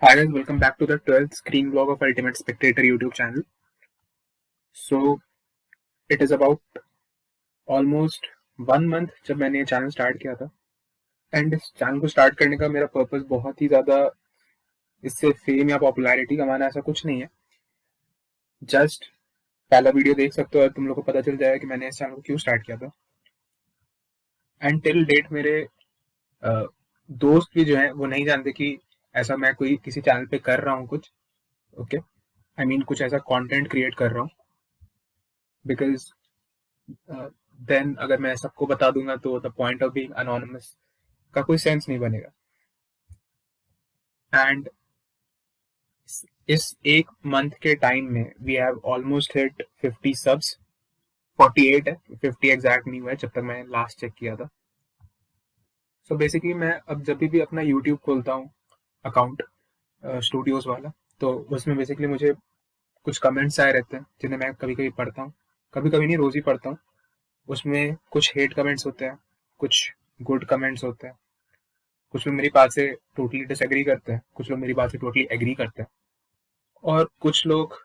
Hi guys, welcome back to the 12th screen vlog of Ultimate Spectator YouTube channel. So it is about almost 1 month जब मैंने ये channel start किया था and इस channel को start करने का मेरा पर्पस बहुत ही ज़्यादा इससे फेम या पॉपुलैरिटी कमाना ऐसा कुछ नहीं है. जस्ट पहला वीडियो देख सकते हो और तुम लोग को पता चल जाएगा कि मैंने इस चैनल को क्यों स्टार्ट किया था. एंड टिल डेट मेरे दोस्त भी जो हैं वो नहीं जानते कि ऐसा मैं कोई किसी चैनल पे कर रहा हूँ कुछ. ओके, आई मीन कुछ ऐसा कंटेंट क्रिएट कर रहा हूँ बिकॉज देन अगर मैं सबको बता दूंगा तो the point of being anonymous का कोई सेंस नहीं बनेगा. एंड इस एक मंथ के टाइम में we have almost hit 50 subs. 48 है, 50 एग्जैक्ट नहीं हुआ है जब तक मैंने लास्ट चेक किया था. सो बेसिकली मैं अब जब भी अपना यूट्यूब खोलता हूँ अकाउंट स्टूडियोज वाला, तो उसमें बेसिकली मुझे कुछ कमेंट्स आए रहते हैं जिन्हें मैं कभी कभी पढ़ता हूँ. कभी कभी नहीं, रोज ही पढ़ता हूँ. उसमें कुछ हेट कमेंट्स होते हैं, कुछ गुड कमेंट्स होते हैं. कुछ लोग मेरी बात से टोटली डिसएग्री करते हैं, कुछ लोग मेरी बात से टोटली एग्री करते हैं, और कुछ लोग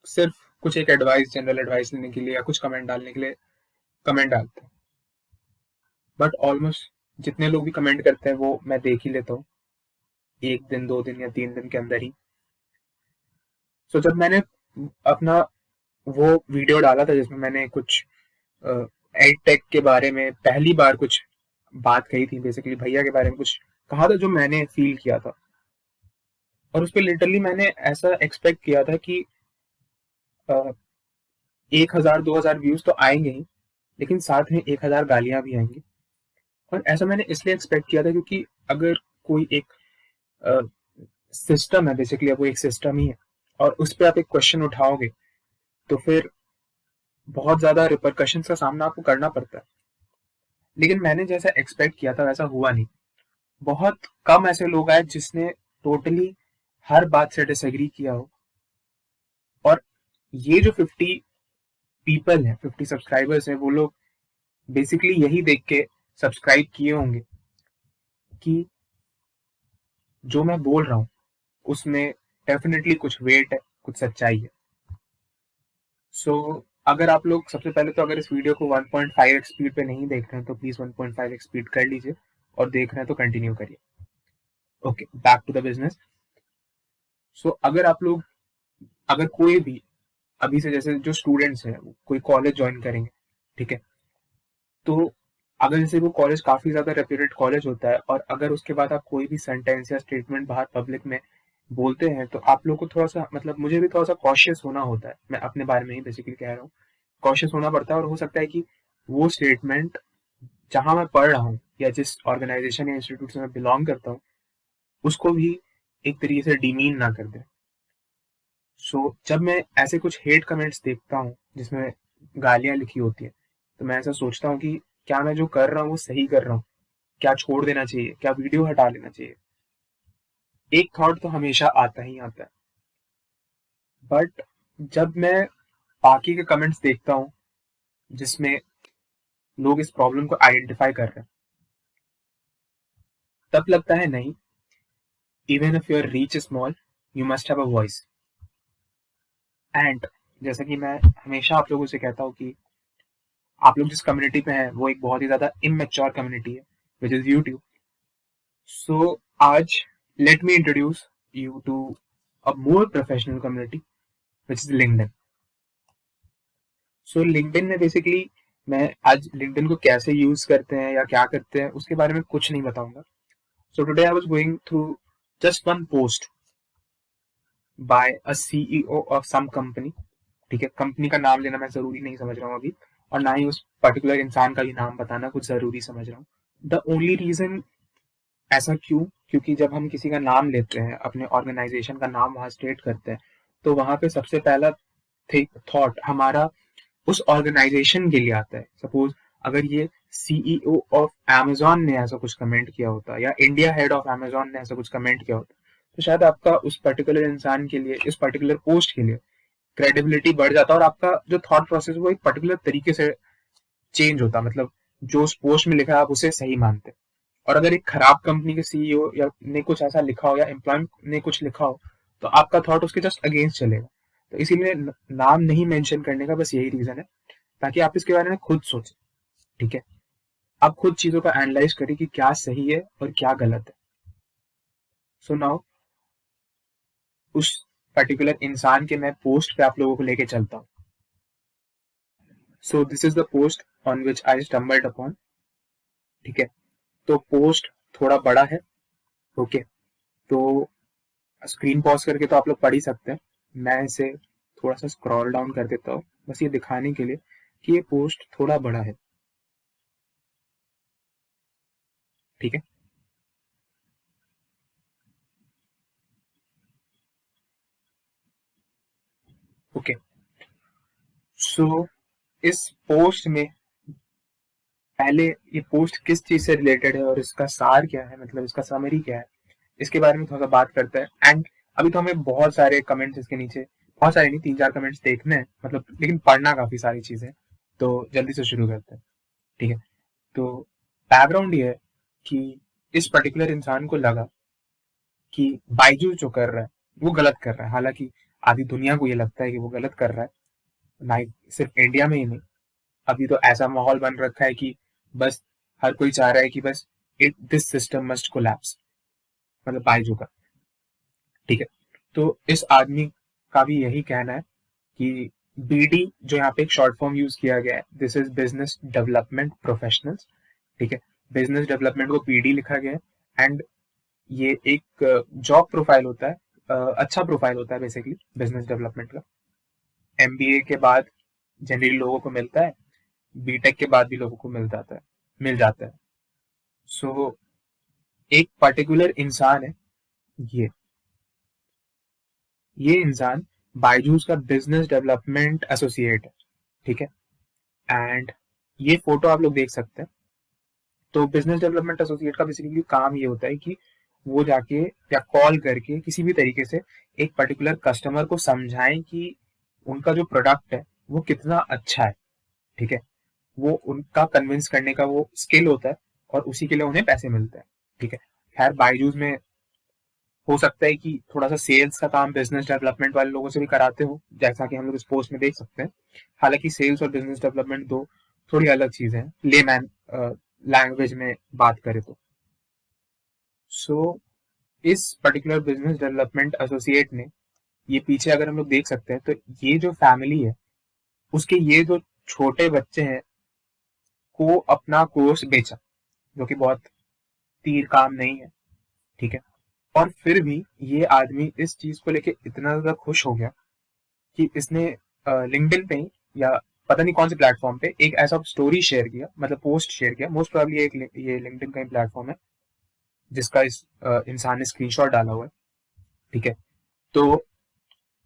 सिर्फ कुछ एक एडवाइस, जनरल एडवाइस लेने के लिए या कुछ कमेंट डालने के लिए कमेंट डालते हैं. बट ऑलमोस्ट जितने लोग भी कमेंट करते हैं वो मैं देख ही लेता हूँ एक दिन, 2 दिन या 3 दिन के अंदर ही. सो जब मैंने अपना वो वीडियो डाला था जिसमें मैंने कुछ एड टेक के बारे में पहली बार कुछ बात कही थी, बेसिकली भैया के बारे में कुछ कहा था जो मैंने फील किया था, और उस पर लिटरली मैंने ऐसा एक्सपेक्ट किया था कि 1,000-2,000 व्यूज तो आएंगे ही, लेकिन साथ में 1,000 गालियां भी आएंगी. और ऐसा मैंने इसलिए एक्सपेक्ट किया था क्योंकि अगर कोई एक सिस्टम है, बेसिकली वो एक सिस्टम ही है, और उस पर आप एक क्वेश्चन उठाओगे तो फिर बहुत ज्यादा रिपरकशन का सामना आपको करना पड़ता है. लेकिन मैंने जैसा एक्सपेक्ट किया था वैसा हुआ नहीं. बहुत कम ऐसे लोग आए जिसने टोटली हर बात से डिसएग्री किया हो. और ये जो 50 पीपल हैं, 50 सब्सक्राइबर्स हैं, वो लोग बेसिकली यही देख के सब्सक्राइब किए होंगे कि जो मैं बोल रहा हूँ उसमें डेफिनेटली कुछ वेट है, कुछ सच्चाई है. सो अगर आप लोग सबसे पहले तो अगर इस वीडियो को 1.5x स्पीड पे नहीं देख रहे हैं तो प्लीज 1.5x स्पीड कर लीजिए, और देख रहे हैं तो कंटिन्यू करिए. Okay, back to the business. So अगर कोई भी अभी से, जैसे जो स्टूडेंट्स हैं कोई कॉलेज ज्वाइन करेंगे, ठीक है, तो अगर जैसे वो कॉलेज काफी ज्यादा रेप्यूटेड कॉलेज होता है और अगर उसके बाद आप कोई भी सेंटेंस या स्टेटमेंट बाहर पब्लिक में बोलते हैं तो आप लोग को थोड़ा सा, मतलब मुझे भी थोड़ा सा कॉशियस होना होता है. मैं अपने बारे में ही बेसिकली कह रहा हूँ, कॉशियस होना पड़ता है. और हो सकता है कि वो स्टेटमेंट जहां मैं पढ़ रहा हूँ या जिस ऑर्गेनाइजेशन या इंस्टीट्यूट से मैं बिलोंग करता हूँ उसको भी एक तरीके से डिमीन ना कर दे. सो जब मैं ऐसे कुछ हेट कमेंट्स देखता हूँ जिसमें गालियां लिखी होती है, तो मैं ऐसा सोचता हूँ कि क्या मैं जो कर रहा हूँ वो सही कर रहा हूँ, क्या छोड़ देना चाहिए, क्या वीडियो हटा लेना चाहिए. एक थॉट तो हमेशा आता ही आता है. बट जब मैं बाकी के कमेंट्स देखता हूँ जिसमें लोग इस प्रॉब्लम को आइडेंटिफाई कर रहे हैं, तब लगता है नहीं, even if your reach small you must have a voice. And जैसा कि मैं हमेशा आप लोगों से कहता हूँ कि आप लोग जिस कम्युनिटी पे हैं वो एक बहुत ही ज्यादा इमेच्योर कम्युनिटी है, विच इज यूट्यूब. सो आज let me introduce you to a more professional community which is LinkedIn. So LinkedIn में बेसिकली मैं आज लिंक्डइन को कैसे यूज करते हैं या क्या करते हैं उसके बारे में कुछ नहीं बताऊंगा. So today I was going through just one post by a CEO of some company. ठीक है, कंपनी का नाम लेना मैं जरूरी नहीं समझ रहा हूँ अभी, और ना ही उस पर्टिकुलर इंसान का भी नाम बताना कुछ जरूरी समझ रहा हूँ. द ओनली रीजन, ऐसा क्यों, क्योंकि जब हम किसी का नाम लेते हैं, अपने ऑर्गेनाइजेशन का नाम वहां स्टेट करते हैं, तो वहां पे सबसे पहला थॉट हमारा उस ऑर्गेनाइजेशन के लिए आता है. सपोज अगर ये सीईओ ऑफ Amazon ने ऐसा कुछ कमेंट किया होता या इंडिया हेड ऑफ Amazon ने ऐसा कुछ कमेंट किया होता, तो शायद आपका उस पर्टिकुलर इंसान के लिए, इस पर्टिकुलर पोस्ट के लिए क्रेडिबिलिटी बढ़ जाता और आपका जो थॉट प्रोसेस वो एक पर्टिकुलर तरीके से चेंज होता. मतलब जो उस पोस्ट में लिखा है आप उसे सही मानते. और अगर एक खराब कंपनी के सीईओ या ने कुछ ऐसा लिखा हो या एम्प्लॉय ने कुछ लिखा हो तो आपका थॉट उसके जस्ट अगेंस्ट चलेगा। तो इसीलिए नाम नहीं मेंशन करने का बस यही रीजन है, ताकि आप इसके बारे में खुद सोचें। ठीक है, आप खुद चीजों का एनालाइज करें कि क्या सही है और क्या गलत है। सो नाउ उस पर्टिकुलर इंसान के मैं पोस्ट पे आप लोगों को लेके चलता हूँ। So this is the post on which I stumbled upon. ठीक है, तो पोस्ट थोड़ा बड़ा है। ओके, तो स्क्रीन पॉज करके तो आप लोग पढ़ ही सकते हैं। मैं इसे थोड़ा सा स्क्रॉल डाउन कर देता हूँ बस ये दिखाने के लिए कि ये पोस्ट थोड़ा बड़ा है। ठीक है, ओके। सो इस पोस्ट में पहले ये पोस्ट किस चीज से रिलेटेड है और इसका सार क्या है, मतलब इसका समरी क्या है, इसके बारे में थोड़ा सा बात करते हैं। एंड अभी तो हमें बहुत सारे कमेंट्स इसके नीचे, बहुत सारे नहीं, 3-4 कमेंट्स देखने हैं, मतलब लेकिन पढ़ना काफी सारी चीजें, तो जल्दी से शुरू करते हैं। ठीक है, तो बैकग्राउंड ये है कि इस पर्टिकुलर इंसान को लगा कि बायजू जो कर रहा है वो गलत कर रहा है। हालांकि आधी दुनिया को ये लगता है कि वो गलत कर रहा है, ना ही सिर्फ इंडिया में ही नहीं, अभी तो ऐसा माहौल बन रखा है कि बस हर कोई चाह रहा है कि बस it this system must collapse, मतलब बायजू का। ठीक है, तो इस आदमी का भी यही कहना है कि बीडी, जो यहाँ पे एक शॉर्ट फॉर्म यूज किया गया है, this is business development professionals. ठीक है, बिजनेस डेवलपमेंट को बीडी लिखा गया है। एंड ये एक जॉब प्रोफाइल होता है, अच्छा प्रोफाइल होता है बेसिकली बिजनेस डेवलपमेंट का। एमबीए के बाद जनरली लोगों को मिलता है, बीटेक के बाद भी लोगों को मिल जाता है। सो एक पर्टिकुलर इंसान है, ये ये इंसान बायजूस का बिजनेस डेवलपमेंट एसोसिएट है। ठीक है, एंड ये फोटो आप लोग देख सकते हैं। तो बिजनेस डेवलपमेंट एसोसिएट का बेसिकली काम ये होता है कि वो जाके या कॉल करके किसी भी तरीके से एक पर्टिकुलर कस्टमर को समझाएं कि उनका जो प्रोडक्ट है वो कितना अच्छा है। ठीक है, वो उनका कन्विंस करने का वो स्किल होता है और उसी के लिए उन्हें पैसे मिलते हैं। ठीक है, खैर बायजूस में हो सकता है कि थोड़ा सा सेल्स का काम बिजनेस डेवलपमेंट वाले लोगों से भी कराते हो, जैसा कि हम लोग इस पोस्ट में देख सकते हैं। हालांकि सेल्स और बिजनेस डेवलपमेंट दो थोड़ी अलग चीजें हैं, लेमैन लैंग्वेज में बात करें तो। सो इस पर्टिकुलर बिजनेस डेवलपमेंट एसोसिएट ने, ये पीछे अगर हम लोग देख सकते हैं तो ये जो फैमिली है उसके ये जो छोटे बच्चे हैं को अपना कोर्स बेचा, जो कि बहुत तीर काम नहीं है। ठीक है, और फिर भी ये आदमी इस चीज को लेके इतना ज्यादा खुश हो गया कि इसने लिंक्डइन पे ही या पता नहीं कौन से प्लेटफॉर्म पे एक ऐसा स्टोरी शेयर किया, मतलब पोस्ट शेयर किया, मोस्ट प्रोबेबली ये लिंक्डइन का ही प्लेटफॉर्म है जिसका इस इंसान ने स्क्रीनशॉट डाला हुआ है। ठीक है, तो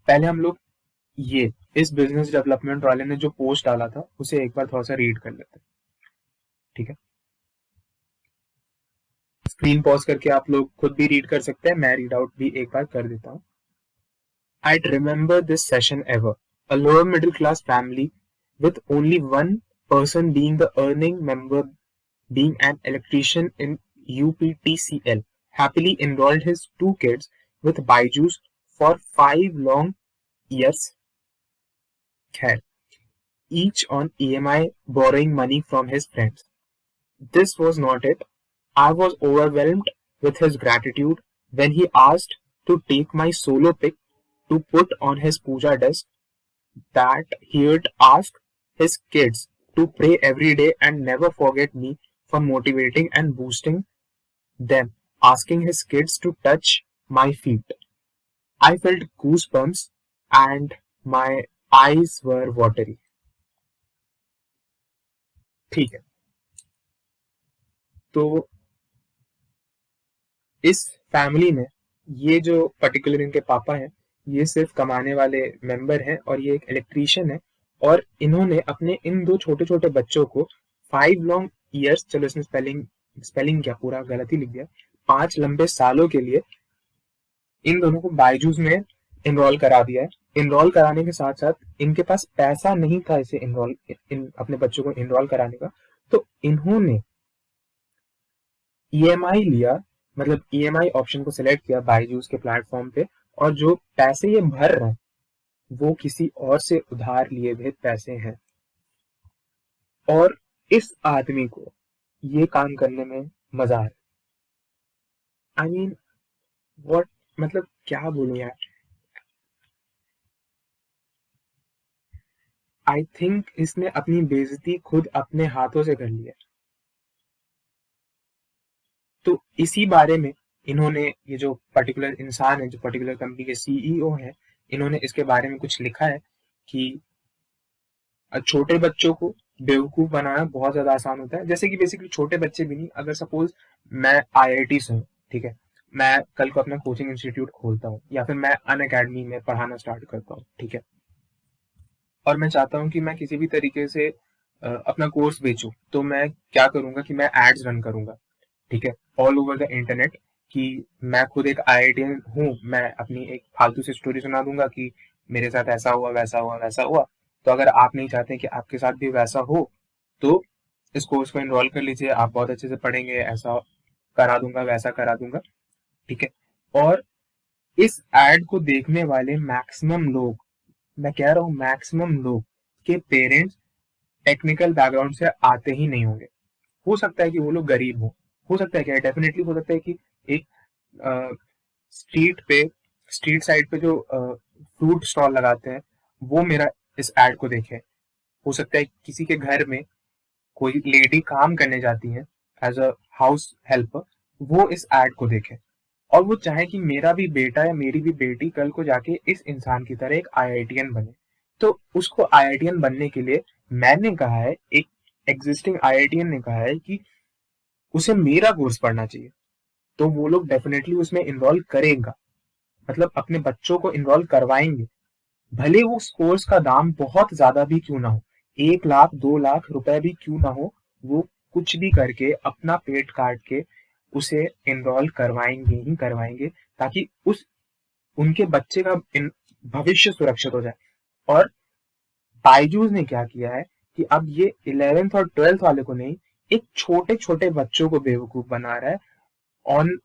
पहले हम लोग ये इस बिजनेस डेवलपमेंट वाले ने जो पोस्ट डाला था उसे एक बार थोड़ा सा रीड कर लेते हैं। ठीक है, स्क्रीन पॉज करके आप लोग खुद भी रीड कर सकते हैं, मैं रीड आउट भी एक बार कर देता हूँ। I'd remember this session ever. A lower middle class family with only one person being the earning member, being an electrician in UPTCL, happily enrolled his two kids with Byju's for 5 long years, each on EMI, borrowing money from his friends. This was not it. I was overwhelmed with his gratitude when he asked to take my solo pic to put on his puja desk, that he'd ask his kids to pray every day and never forget me for motivating and boosting them, asking his kids to touch my feet. I felt goosebumps and my eyes were watery. ठीक है, तो इस family में ये जो particular इनके पापा हैं ये सिर्फ कमाने वाले मेंबर हैं और ये एक इलेक्ट्रीशियन है। और इन्होंने अपने इन दो छोटे छोटे बच्चों को 5 long years, चलो इसमें स्पेलिंग स्पेलिंग क्या पूरा गलत ही लिख दिया, 5 लंबे सालों के लिए इन दोनों को बायजूस में इनरोल करा दिया है। इनरोल कराने के साथ साथ इनके पास पैसा नहीं था इसे अपने बच्चों को इनरोल कराने का, तो इन्होंने ईएमआई लिया, मतलब ईएमआई ऑप्शन को सिलेक्ट किया बायजूस के प्लेटफॉर्म पे, और जो पैसे ये भर रहे हैं वो किसी और से उधार लिए हुए पैसे हैं। और इस आदमी को ये काम करने में मजा आ रहा है। आई मीन व्हाट, मतलब क्या बोलूं यार। आई थिंक इसने अपनी बेइज्जती खुद अपने हाथों से कर लिया। तो इसी बारे में इन्होंने, ये जो पर्टिकुलर इंसान है, जो पर्टिकुलर कंपनी के सीईओ हैं, इन्होंने इसके बारे में कुछ लिखा है कि छोटे बच्चों को बेवकूफ बनाना बहुत ज्यादा आसान होता है। जैसे कि बेसिकली छोटे बच्चे भी नहीं, अगर सपोज मैं आईआईटी से हूँ, ठीक है, मैं कल को अपना कोचिंग इंस्टीट्यूट खोलता हूँ या फिर मैं अन अकेडमी में पढ़ाना स्टार्ट करता हूँ, ठीक है, और मैं चाहता हूँ कि मैं किसी भी तरीके से अपना कोर्स बेचूं, तो मैं क्या करूंगा कि मैं एड्स रन करूंगा, ठीक है, ऑल ओवर द इंटरनेट, कि मैं खुद एक आईआईटीएन हूँ, मैं अपनी एक फालतू सी स्टोरी सुना दूंगा कि मेरे साथ ऐसा हुआ वैसा हुआ वैसा हुआ। तो अगर आप नहीं चाहते कि आपके साथ भी वैसा हो, तो इस कोर्स को एनरोल कर लीजिए, आप बहुत अच्छे से पढ़ेंगे, ऐसा करा दूंगा वैसा करा दूंगा, ठीक है। और इस एड को देखने वाले मैक्सिमम लोग, मैं कह रहा हूँ मैक्सिमम लोग के पेरेंट्स टेक्निकल बैकग्राउंड से आते ही नहीं होंगे। हो सकता है कि वो लोग गरीब हो सकता है, क्या डेफिनेटली हो सकता है कि एक स्ट्रीट पे, स्ट्रीट साइड पे जो फ्रूट स्टॉल लगाते हैं वो मेरा इस एड को देखे। हो सकता है किसी के घर में कोई लेडी काम करने जाती है एज अ हाउस हेल्पर, वो इस एड को देखे और वो चाहे कि मेरा भी बेटा या मेरी भी बेटी कल को जाके इस इंसान की तरह एक आईआईटीएन बने। तो उसको आईआईटीएन बनने के लिए मैंने कहा है, एक एग्जिस्टिंग आईआईटीएन ने कहा है कि उसे मेरा कोर्स पढ़ना चाहिए, तो वो लोग डेफिनेटली उसमें इन्वॉल्व करेगा, मतलब अपने बच्चों को इन्वॉल्व करवाएंगे, भले वो उस कोर्स का दाम बहुत ज्यादा भी क्यों ना हो, 1 लाख 2 लाख रुपए भी क्यों ना हो, वो कुछ भी करके अपना पेट काट के उसे इनरोल करवाएंगे ही करवाएंगे, ताकि उस उनके बच्चे का भविष्य सुरक्षित हो जाए। और बायजूस ने क्या किया है कि अब ये 11th और 12th वाले को नहीं, एक छोटे छोटे बच्चों को बेवकूफ बना रहा है ऑन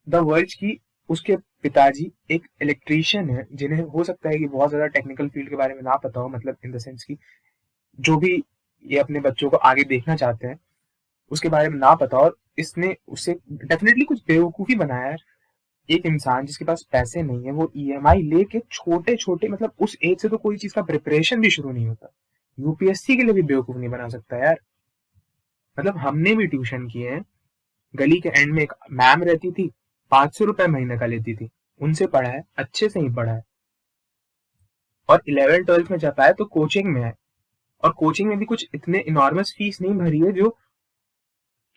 द वर्ड्स की उसके पिताजी एक इलेक्ट्रीशियन है, जिन्हें हो सकता है कि बहुत ज्यादा टेक्निकल फील्ड के बारे में ना पता हो, मतलब इन द सेंस की जो भी ये अपने बच्चों को आगे देखना चाहते हैं उसके बारे में ना पता, और इसने उसे डेफिनेटली कुछ बेवकूफी बनाया है। एक इंसान जिसके पास पैसे नहीं है वो ईएमआई लेके छोटे छोटे, मतलब उस एज से तो कोई चीज का प्रिपरेशन भी शुरू नहीं होता, यूपीएससी के लिए भी बेवकूफ नहीं बना सकता यार। मतलब हमने भी ट्यूशन किए हैं, गली के एंड में एक मैम रहती थी, 500 रुपए महीने का लेती थी, उनसे पढ़ा है, अच्छे से ही पढ़ा है। और 11th 12th में जब आए तो कोचिंग में आए, और कोचिंग में भी कुछ इतने इनॉर्मस फीस नहीं भरी है जो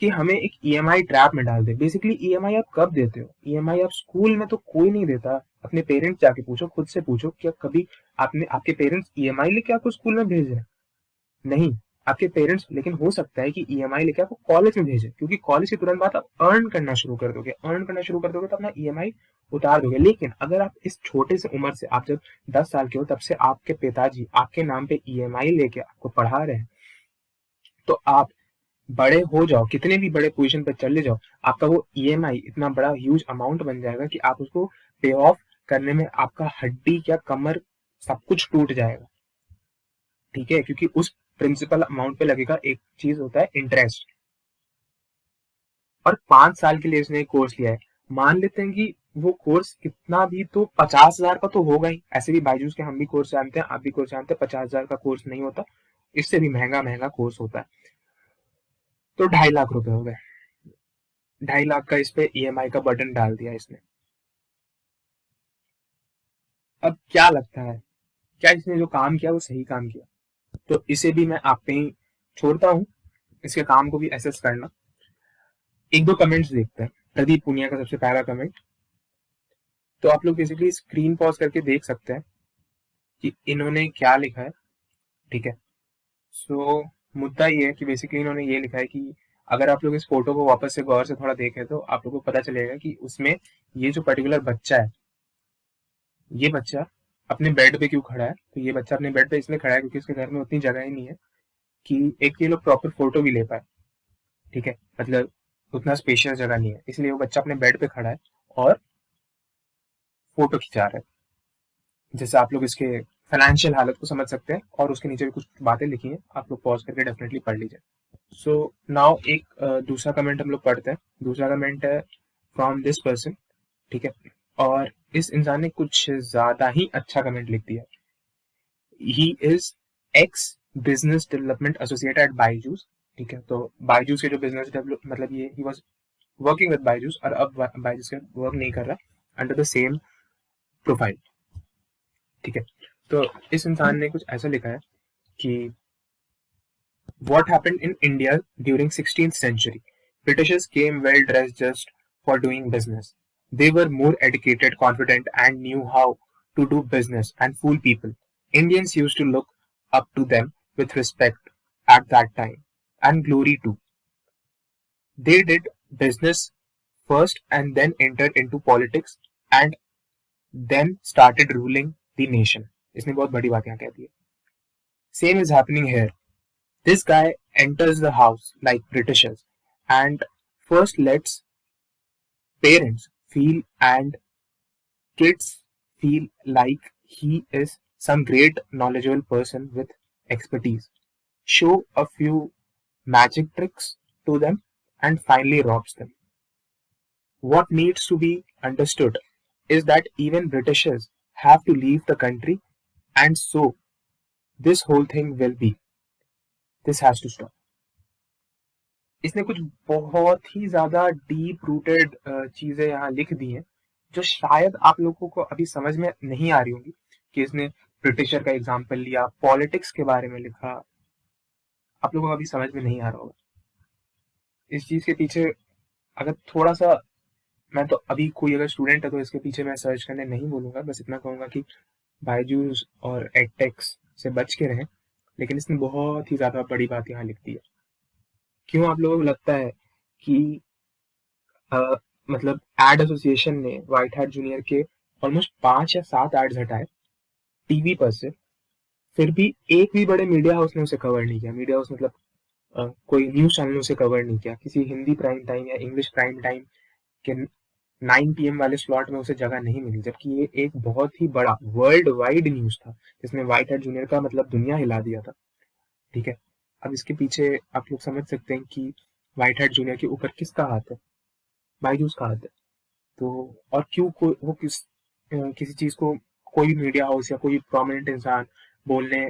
कि हमें एक ईएमआई ट्रैप में डाल दे। बेसिकली ईएमआई आप कब देते हो, ईएमआई आप स्कूल में तो कोई नहीं देता। अपने पेरेंट्स जाके पूछो, खुद से पूछो, क्या कभी आपने, आपके पेरेंट्स ईएमआई लेके आपको स्कूल में भेज रहे हैं? नहीं, आपके पेरेंट्स, लेकिन हो सकता है कि ईएमआई लेके आपको कॉलेज में भेजे, क्योंकि कॉलेज के तुरंत बाद आप अर्न करना शुरू कर दोगे, अर्न करना शुरू कर दोगे तो अपना ईएमआई उतार दोगे। लेकिन अगर आप इस छोटे से उम्र से, आप जब 10 साल के हो तब से आपके पिताजी आपके नाम पे ईएमआई लेके आपको पढ़ा रहे हैं, तो आप बड़े हो जाओ, कितने भी बड़े पोजीशन पर चले जाओ, आपका वो ईएमआई इतना बड़ा ह्यूज अमाउंट बन जाएगा कि आप उसको पे ऑफ करने में आपका हड्डी क्या कमर सब कुछ टूट जाएगा, ठीक है, क्योंकि उस प्रिंसिपल अमाउंट पे लगेगा एक चीज होता है इंटरेस्ट। और 5 साल के लिए उसने एक कोर्स लिया है, मान लेते हैं कि वो कोर्स कितना भी तो 50,000 का तो होगा ही, ऐसे भी बायजूस के हम भी कोर्स जानते हैं, आप भी कोर्स जानते हैं, 50,000 का कोर्स नहीं होता, इससे भी महंगा महंगा कोर्स होता है। तो 2.5 लाख रुपए हो गए, 2.5 लाख का इस पे ईएमआई का बटन डाल दिया इसने। अब क्या लगता है, क्या इसने जो काम किया वो सही काम किया? तो इसे भी मैं आप पे ही छोड़ता हूँ, इसके काम को भी एसेस करना। एक दो कमेंट्स देखते हैं। प्रदीप पुनिया का सबसे पहला कमेंट, तो आप लोग बेसिकली स्क्रीन पॉज करके देख सकते हैं कि इन्होंने क्या लिखा है, ठीक है। सो मुद्दा ये है कि बेसिकली इन्होंने ये लिखा है कि अगर आप लोग इस फोटो को वापस से गौर से थोड़ा देखें तो आप लोग को पता चलेगा कि उसमें ये जो पर्टिकुलर बच्चा है, ये बच्चा अपने बेड पे क्यों खड़ा है। तो ये बच्चा अपने बेड पे इसलिए खड़ा है क्योंकि उसके घर में उतनी जगह ही नहीं है कि एक ये लोग प्रॉपर फोटो भी ले पाए, ठीक है। मतलब उतना स्पेशियस जगह नहीं है, इसलिए वो बच्चा अपने बेड पे खड़ा है और फोटो खिंचा रहा है। जैसे आप लोग इसके फाइनेंशियल हालत को समझ सकते हैं, और उसके नीचे भी कुछ बातें लिखी हैं, आप लोग पॉज करके डेफिनेटली पढ़ लीजिए। सो नाउ एक दूसरा कमेंट हम लोग पढ़ते हैं। दूसरा कमेंट है फ्रॉम दिस पर्सन, ठीक है। और इस इंसान ने कुछ ज्यादा ही अच्छा कमेंट लिख दिया। He is ex business development associate at Byju's, ठीक है। तो बायजूस के जो बिजनेस डेवलप मतलब ये he was working with Byju's, और अब बायजूस के वर्क नहीं कर रहा अंडर द सेम प्रोफाइल, ठीक है। तो इस इंसान ने कुछ ऐसा लिखा है कि what happened in India during 16th century. Britishers came well dressed just for doing business. They were more educated, confident, and knew how to do business and fool people. Indians used to look up to them with respect at that time and glory too. They did business first and then entered into politics and then started ruling the nation. इसने बहुत बड़ी बात यहाँ कह दी है. Same is happening here. This guy enters the house like Britishers and first lets parents feel and kids feel like he is some great knowledgeable person with expertise. Show a few magic tricks to them and finally robs them. What needs to be understood is that even Britishers have to leave the country, and so this whole thing will be. This has to stop. इसने कुछ बहुत ही ज्यादा deep rooted चीजें यहाँ लिख दी हैं, जो शायद आप लोगों को अभी समझ में नहीं आ रही होंगी। कि इसने ब्रिटिशर का एग्जाम्पल लिया, पॉलिटिक्स के बारे में लिखा, आप लोगों को अभी समझ में नहीं आ रहा होगा। इस चीज के पीछे अगर थोड़ा सा, मैं तो अभी कोई अगर स्टूडेंट है तो इसके पीछे मैं सर्च करने नहीं बोलूंगा, बस इतना कहूंगा कि बायजूस और एडटेक्स से बच के रहें। लेकिन इसने बहुत ही ज्यादा बड़ी बात यहाँ लिख दी है। क्यों आप लोगों को लगता है कि मतलब एड एसोसिएशन ने व्हाइट हैट जूनियर के ऑलमोस्ट 5 या 7 एड्स हटाए टीवी पर से, फिर भी एक भी बड़े मीडिया हाउस ने उसे कवर नहीं किया। मीडिया हाउस मतलब कोई न्यूज चैनल ने उसे कवर नहीं किया। किसी हिंदी प्राइम टाइम या इंग्लिश प्राइम टाइम के 9 PM वाले स्लॉट में उसे जगह नहीं मिली, जबकि ये एक बहुत ही बड़ा वर्ल्ड वाइड न्यूज था जिसने व्हाइट हैट जूनियर का मतलब दुनिया हिला दिया था, ठीक है। अब इसके पीछे आप लोग समझ सकते हैं कि व्हाइट हैट जूनियर के ऊपर किसका हाथ है, बायजूस का हाथ है। तो और क्यों वो किसी चीज को कोई भी मीडिया हाउस या कोई प्रोमिनेंट इंसान बोलने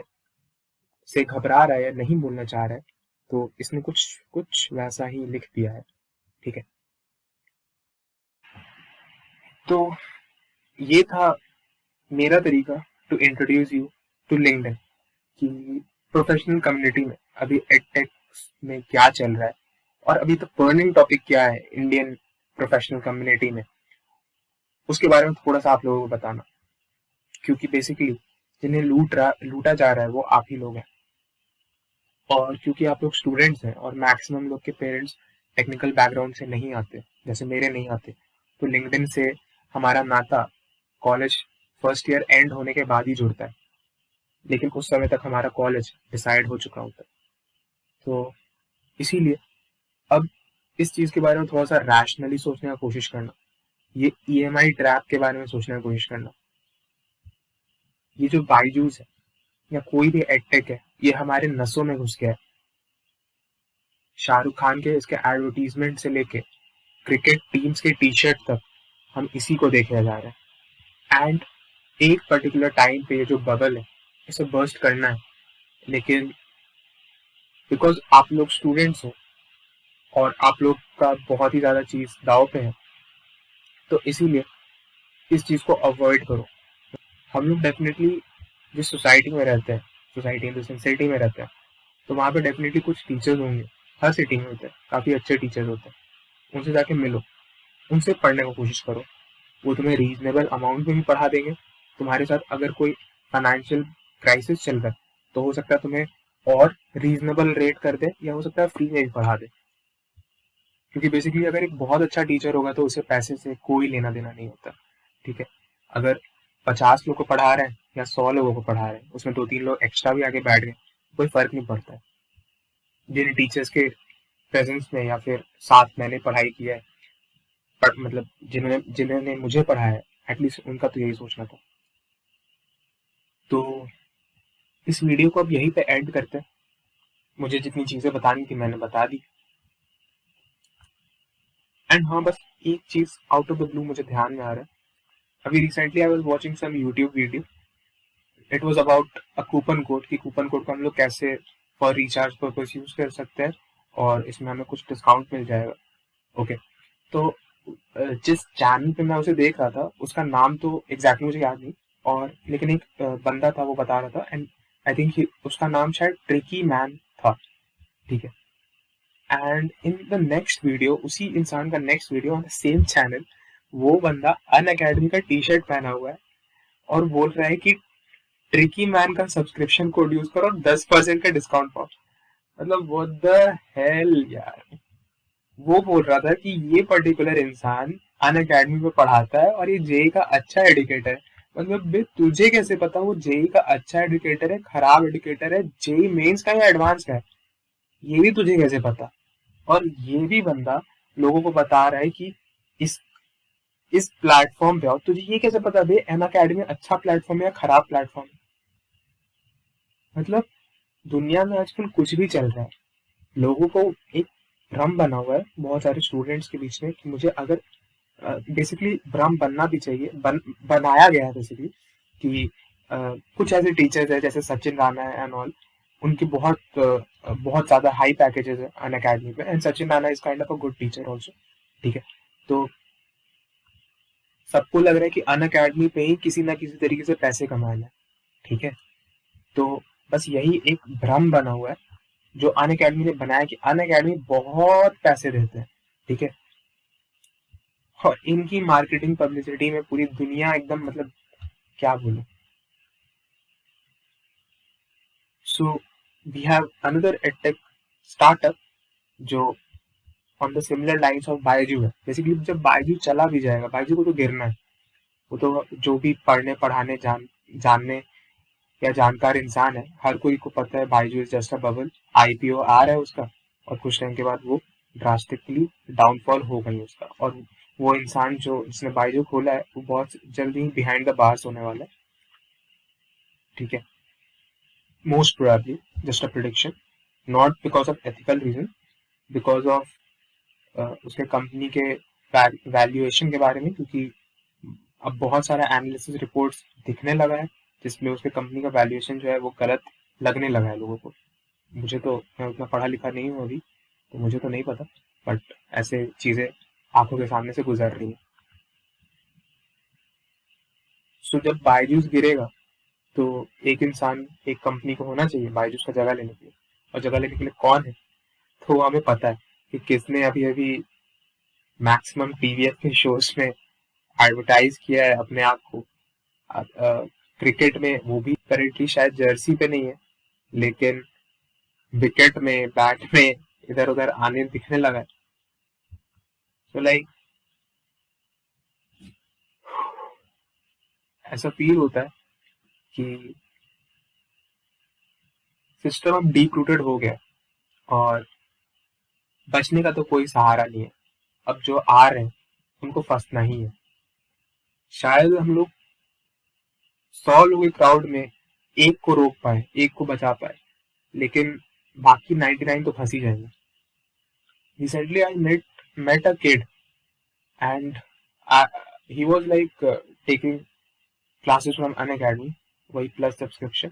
से घबरा रहा है या नहीं बोलना चाह रहा है, तो इसने कुछ कुछ वैसा ही लिख दिया है, ठीक है। तो ये था मेरा तरीका to introduce you to LinkedIn, कि प्रोफेशनल कम्युनिटी में अभी एडटेक में क्या चल रहा है, और अभी तक बर्निंग टॉपिक क्या है इंडियन प्रोफेशनल कम्युनिटी में, उसके बारे में थोड़ा सा आप लोगों को बताना। क्योंकि बेसिकली जिन्हें लूटा जा रहा है वो आप ही लोग हैं। और क्योंकि आप लोग स्टूडेंट्स हैं और मैक्सिमम लोग के पेरेंट्स टेक्निकल बैकग्राउंड से नहीं आते, जैसे मेरे नहीं आते, तो लिंक्डइन से हमारा नाता कॉलेज फर्स्ट ईयर एंड होने के बाद ही जुड़ता है, लेकिन उस समय तक हमारा कॉलेज डिसाइड हो चुका होता है। तो इसीलिए अब इस चीज के बारे में थोड़ा सा रैशनली सोचने का कोशिश करना, ये EMI ट्रैप के बारे में सोचने की कोशिश करना। ये जो बायजूस है या कोई भी एडटेक है, ये हमारे नसों में घुस गया है। शाहरुख खान के इसके एडवर्टीजमेंट से लेके क्रिकेट टीम्स के टी शर्ट तक हम इसी को देखने जा रहे हैं। एंड एक पर्टिकुलर टाइम पे ये जो बबल है इसे बर्स्ट करना है, लेकिन बिकॉज आप लोग स्टूडेंट्स हो और आप लोग का बहुत ही ज्यादा चीज दाव पे है, तो इसीलिए इस चीज को अवॉइड करो। हम लोग डेफिनेटली जिस सोसाइटी में रहते हैं, सोसाइटी इन सिटी में रहते हैं, तो वहाँ पे डेफिनेटली कुछ टीचर्स होंगे, हर सिटी में होते हैं, काफी अच्छे टीचर्स होते हैं। उनसे जाके मिलो, उनसे पढ़ने की कोशिश करो, वो तुम्हें रीजनेबल अमाउंट में भी पढ़ा देंगे। तुम्हारे साथ अगर कोई फाइनेंशियल क्राइसिस चल रहा है तो हो सकता है तुम्हें और रीजनेबल रेट कर दे, या हो सकता है फ्री में भी पढ़ा दे। क्योंकि बेसिकली अगर एक बहुत अच्छा टीचर होगा तो उसे पैसे से कोई लेना देना नहीं होता, ठीक है। अगर 50 लोग को पढ़ा रहे हैं या 100 लोगों को पढ़ा रहे हैं, उसमें 2-3 लोग एक्स्ट्रा भी आगे बैठ गए, कोई फर्क नहीं पड़ता है। जिन टीचर्स के प्रेजेंस में या फिर साथ मैंने पढ़ाई की है, पर मतलब जिन्होंने जिन्होंने मुझे पढ़ाया है, एटलीस्ट उनका तो यही सोचना था। तो इस वीडियो को अब यहीं पे एंड करते हैं। मुझे जितनी चीजें बतानी थी मैंने बता दी। एंड हाँ, बस एक चीज आउट ऑफ द ब्लू मुझे ध्यान में आ रहा है। अभी recently I was watching some YouTube video. It was about a coupon code, कि कूपन कोड को हम लोग कैसे फॉर रिचार्ज पर्पस यूज कर सकते हैं और इसमें हमें कुछ डिस्काउंट मिल जाएगा। ओके, तो जिस चैनल पे मैं उसे देख रहा था उसका नाम तो एग्जैक्टली मुझे याद नहीं, और लेकिन एक बंदा था वो बता रहा था, एंड आई थिंक उसका नाम शायद ट्रिकी मैन था। ठीक है, and in the next video, उसी इंसान का next video on the same channel, वो बंदा अन अकेडमी का टी शर्ट पहना हुआ है और बोल रहा है कि ट्रिकी मैन का सब्सक्रिप्शन कोड यूज करो और 10% का डिस्काउंट पाओ। मतलब व्हाट द हेल यार। वो बोल रहा था कि ये पर्टिकुलर इंसान अन अकेडमी पे पढ़ाता है और ये जेई का अच्छा एडुकेटर है। मतलब बे तुझे कैसे पता वो जेई का अच्छा एडुकेटर है, खराब एडुकेटर है, जेई मेंस का या एडवांस का है? ये भी तुझे कैसे पता? और ये भी बंदा लोगों को बता रहा है कि इस इस प्लेटफॉर्म पे आओ। तुझे ये कैसे पता बे एन अकेडमी अच्छा प्लेटफॉर्म है या खराब प्लेटफॉर्म है? मतलब दुनिया में आजकल कुछ भी चल रहा है। लोगों को एक भ्रम बना हुआ है बहुत सारे स्टूडेंट्स के बीच में कि मुझे अगर बेसिकली भ्रम बनना भी चाहिए, बनाया गया है बेसिकली कि कुछ ऐसे टीचर्स है जैसे सचिन राणा एंड ऑल, उनकी बहुत ज्यादा हाई पैकेजेस है अन अकेडमी पे, and Sachin Rana is kind of a good teacher also. ठीक है, तो सबको लग रहा है कि अन अकेडमी पे ही किसी ना किसी तरीके से पैसे कमाना है। ठीक है, तो बस यही एक भ्रम बना हुआ है जो अन अकेडमी ने बनाया कि अन अकेडमी बहुत पैसे देते हैं। ठीक है, और इनकी मार्केटिंग पब्लिसिटी में पूरी दुनिया एकदम, मतलब क्या बोलूं। So we have another edtech startup जो on the similar lines of Byju है। बेसिकली जब बायजू चला भी जाएगा, बायजू को तो गिरना है। वो तो जो भी पढ़ने पढ़ाने जानने या जानकार इंसान है, हर कोई को पता है Byju is just a bubble. IPO आ रहा है उसका और कुछ टाइम के बाद वो ड्रास्टिकली डाउनफॉल हो गई उसका, और वो इंसान जो जिसने बायजू खोला है वो बहुत जल्दी बिहाइंड द बार्स होने वाला है। ठीक है, most probably, just a prediction, not because of ethical reason, because of उसके कंपनी के वैल्यूएशन के बारे में, क्योंकि अब बहुत सारा एनालिसिस रिपोर्ट्स दिखने लगा है जिसमें उसके कंपनी का वैल्यूएशन जो है वो गलत लगने लगा है लोगों को। मुझे तो, मैं उतना पढ़ा लिखा नहीं हूँ अभी, तो मुझे तो नहीं पता, बट ऐसे चीजें आंखों के सामने से गुजर रही है। सो जब बायजूस गिरेगा तो एक इंसान, एक कंपनी को होना चाहिए बायजूस का जगह लेने के लिए, और जगह लेने के लिए कौन है तो हमें पता है कि किसने अभी अभी मैक्सिमम टीवीएफ के शोज में एडवर्टाइज किया है अपने आप को। क्रिकेट में वो भी करेंटली शायद जर्सी पे नहीं है, लेकिन विकेट में, बैट में इधर उधर आने दिखने लगा है। सो लाइक ऐसा फील होता है कि सिस्टम अब डीप रूटेड हो गया और बचने का तो कोई सहारा नहीं है। अब जो आ रहे हैं उनको फंसना ही है। शायद हम लोग 100 लोगों के क्राउड में एक को रोक पाए, एक को बचा पाए, लेकिन बाकी 99 तो फंस ही जाएंगे। Recently I met a kid and he was like taking classes from an academy, वही प्लस सब्सक्रिप्शन।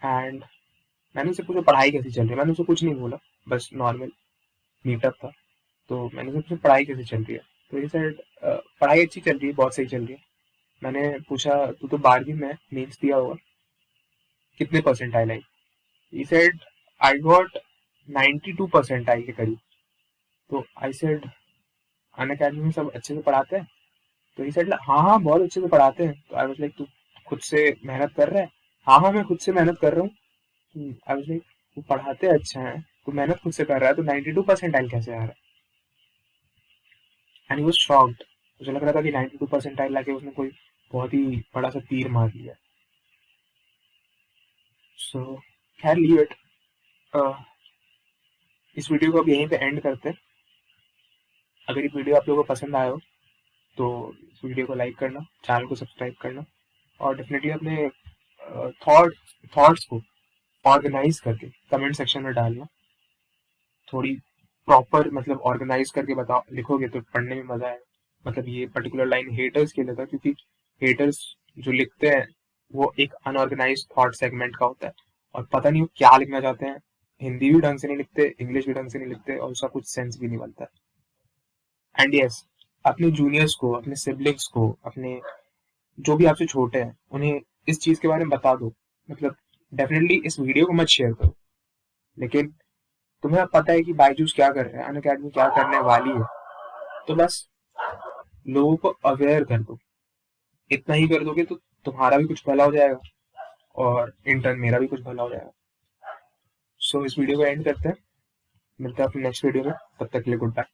एंड मैंने उससे पूछा पढ़ाई कैसी चल रही है। मैंने उससे कुछ नहीं बोला, बस नॉर्मल मीटअप था। तो मैंने उससे पूछा पढ़ाई कैसी चल रही है, तो ये said पढ़ाई अच्छी चल रही है, बहुत सही चल रही है। मैंने पूछा तू तो 12वीं में मेंस दिया होगा, कितने percentile I? He said I got 92 percentile के करीब। तो आई सेड अन अकेडमी में सब अच्छे से पढ़ाते हैं? तो ही सेड हाँ हाँ बहुत अच्छे से पढ़ाते हैं। तो आई वाज लाइक तू खुद से मेहनत कर रहा है? हाँ हाँ मैं खुद से मेहनत कर रहा हूँ। आई वाज लाइक वो पढ़ाते अच्छा है, तू मेहनत खुद से कर रहा है, तो 92 परसेंटाइल कैसे आ रहा है? And he was shocked. मुझे लग रहा था कि 92 परसेंटाइल लाके उसने कोई बहुत ही बड़ा सा तीर मार लिया। सो खैर लीव इट। इस वीडियो को अब यहीं पे एंड करते हैं। अगर ये वीडियो आप लोगों को पसंद आया हो तो इस वीडियो को लाइक करना, चैनल को सब्सक्राइब करना, और डेफिनेटली अपने थॉट्स को ऑर्गेनाइज करके कमेंट सेक्शन में डालना। थोड़ी प्रॉपर मतलब ऑर्गेनाइज करके बताओ, लिखोगे तो पढ़ने में मजा आए। मतलब ये पर्टिकुलर लाइन हेटर्स के लिए था, क्योंकि हेटर्स जो लिखते हैं वो एक अनऑर्गेनाइज थॉट सेगमेंट का होता है और पता नहीं वो क्या लिखना चाहते हैं। हिंदी भी ढंग से नहीं लिखते, इंग्लिश भी ढंग से नहीं लिखते, और उसका कुछ सेंस भी नहीं बनता। एंड यस, अपने जूनियर्स को, अपने सिबलिंग्स को, अपने जो भी आपसे छोटे हैं उन्हें इस चीज के बारे में बता दो। मतलब डेफिनेटली इस वीडियो को मत शेयर करो, लेकिन तुम्हें अब पता है कि बायजूस क्या कर रहे हैं, अनअकैडमी क्या करने वाली है, तो बस लोगों को अवेयर कर दो। इतना ही कर दोगे तो तुम्हारा भी कुछ भला हो जाएगा और इंटर्न मेरा भी कुछ भला हो जाएगा। सो इस वीडियो को एंड करते हैं, मिलते हैं अपने नेक्स्ट वीडियो में, तब तक के लिए गुड बाय।